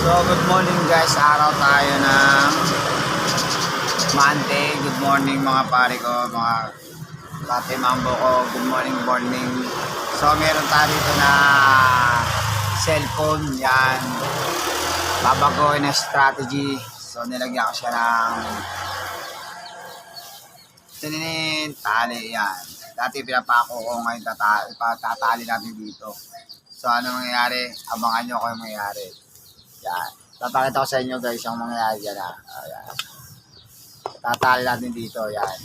So, good morning guys. Araw tayo ng Monday. Good morning mga pare ko, mga Latte Mambo ko. Good morning, morning. So, meron tayo dito na cellphone. Yan. Babagoy na strategy. So, nilagyan ko siya ng tali. Yan. Dati pinapako ko, ngayon tatali natin dito. So, ano mangyayari? Abangan nyo kung mangyayari. Yan. Papakita ko sa inyo guys yung mangyayari dyan ha. Ayan. Tatali natin dito. Yan.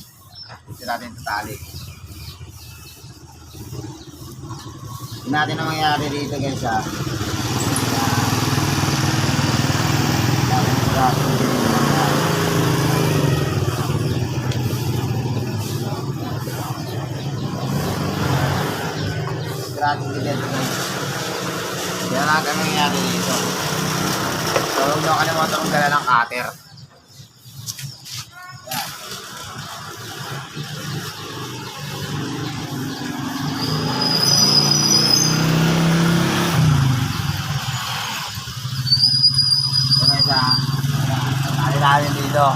Dito natin tatali. Tignan natin ang mangyayari dito guys ha. Strategy dito guys. Yan natin ang mangyayari dito. So, huwag nyo kalimutan kung dala ng cutter. Yan. Yan guys ha. Tali natin dito.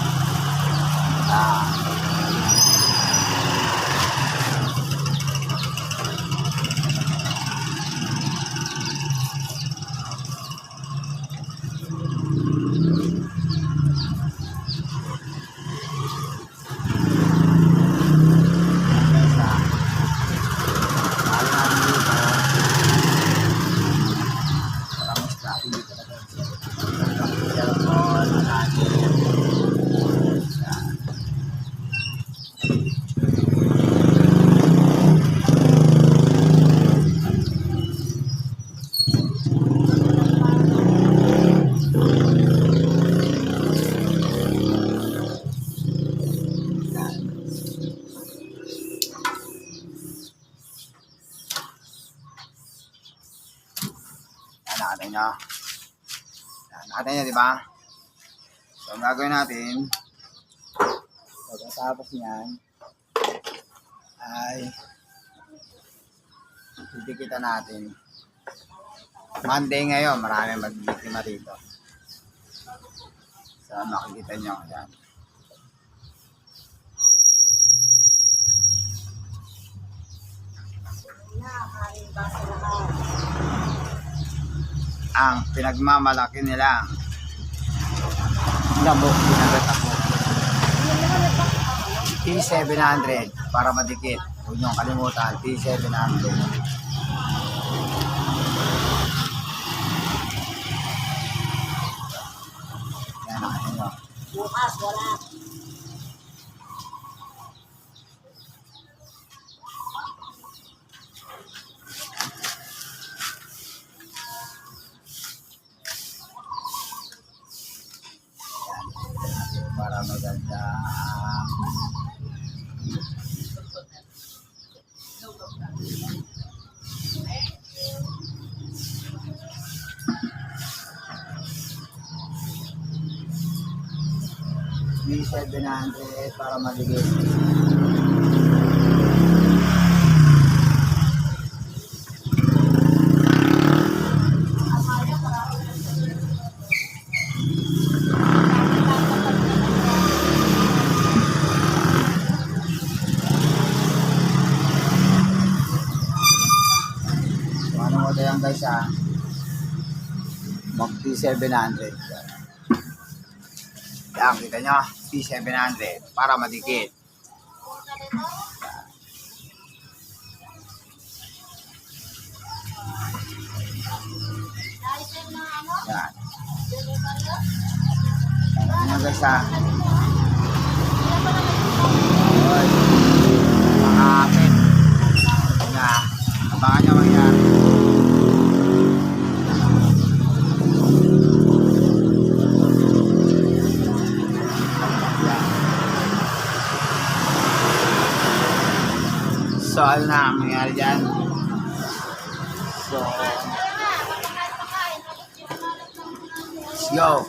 Nakatay nyo. Nakatay nyo, diba? So, ang gagawin natin, pagkatapos niyan, ay titikita natin. Monday ngayon, marami magbibiktima dito. So, makikita nyo. Yan. Ang pinagmamalaki nila lamok pinagatak mo T700 para madikit. Huwag niyong kalimutan, T700. Yan ang ano. Bukas wala. Para maganda B700 para maligid. Yan guys ha, mag T700. Yan, kita nyo, T700 para madikit. Yan. Yan guys ha. Makakapit. Yan, abangan nyo mangyari. So, ano na ang mangyari dyan? So, let's go!